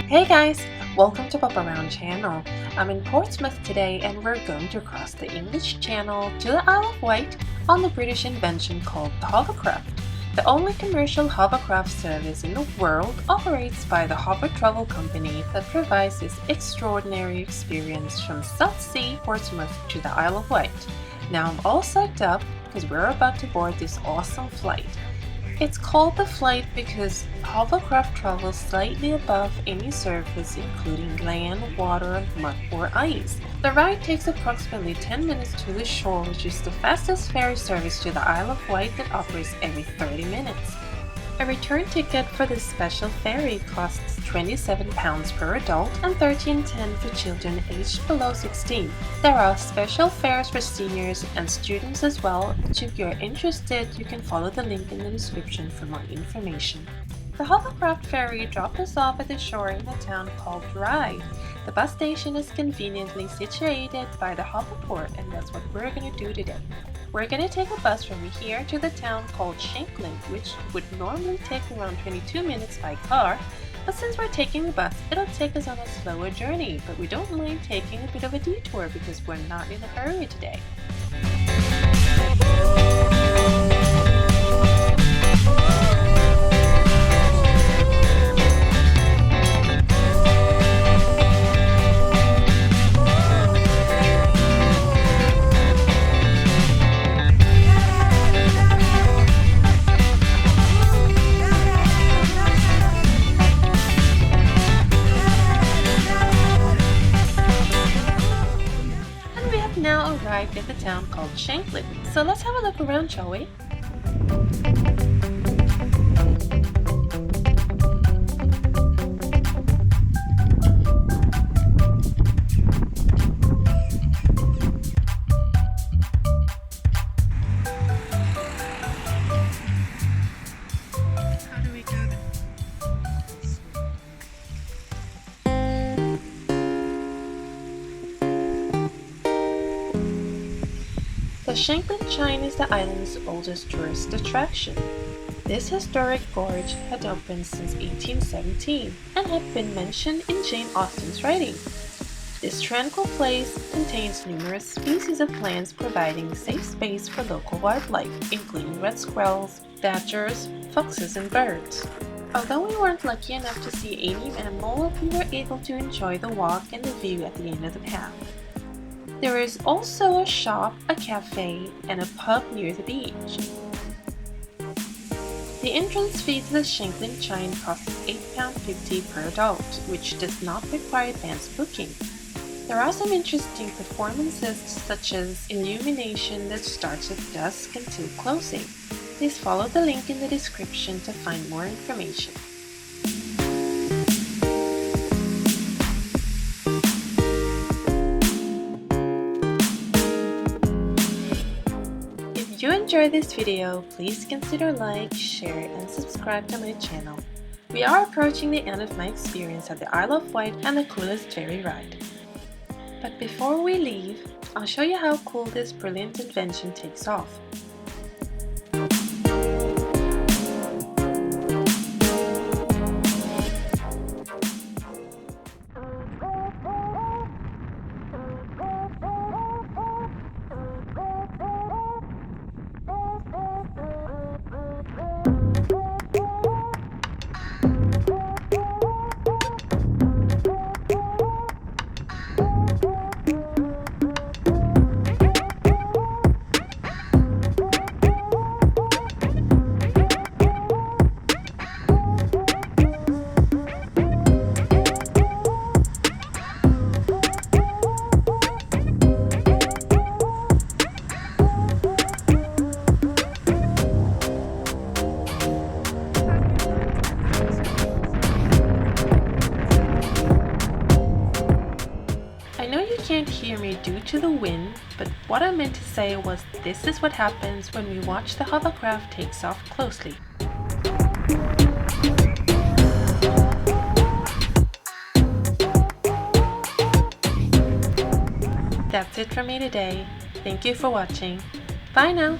Hey guys, welcome to Pop Around channel. I'm in Portsmouth today and we're going to cross the English Channel to the Isle of Wight on the British invention called the Hovercraft. The only commercial hovercraft service in the world operates by the Hover Travel Company that provides this extraordinary experience from South Sea, Portsmouth to the Isle of Wight. Now I'm all psyched up because we're about to board this awesome flight. It's called the flight because hovercraft travels slightly above any surface including land, water, mud or ice. The ride takes approximately 10 minutes to the shore, which is the fastest ferry service to the Isle of Wight that operates every 30 minutes. A return ticket for this special ferry costs £27 per adult and £13.10 for children aged below 16. There are special fares for seniors and students as well, which if you're interested you can follow the link in the description for more information. The Hovercraft ferry dropped us off at the shore in a town called Rye. The bus station is conveniently situated by the harbour port, and that's what we're going to do today. We're going to take a bus from here to the town called Shanklin, which would normally take around 22 minutes by car, but since we're taking the bus, it'll take us on a slower journey, but we don't mind taking a bit of a detour because we're not in a hurry today. Now arrived at the town called Shanklin, so let's have a look around, shall we? How do we go then? The Shanklin Chine is the island's oldest tourist attraction. This historic gorge had opened since 1817 and had been mentioned in Jane Austen's writing. This tranquil place contains numerous species of plants providing safe space for local wildlife, including red squirrels, badgers, foxes, and birds. Although we weren't lucky enough to see any animal, we were able to enjoy the walk and the view at the end of the path. There is also a shop, a cafe, and a pub near the beach. The entrance fee to the Shanklin Chine costs £8.50 per adult, which does not require advance booking. There are some interesting performances such as illumination that starts at dusk until closing. Please follow the link in the description to find more information. If you enjoyed this video, please consider like, share, and subscribe to my channel. We are approaching the end of my experience at the Isle of Wight and the coolest ferry ride. But before we leave, I'll show you how cool this brilliant invention takes off. I know you can't hear me due to the wind, but what I meant to say was this is what happens when we watch the hovercraft takes off closely. That's it for me today. Thank you for watching. Bye now!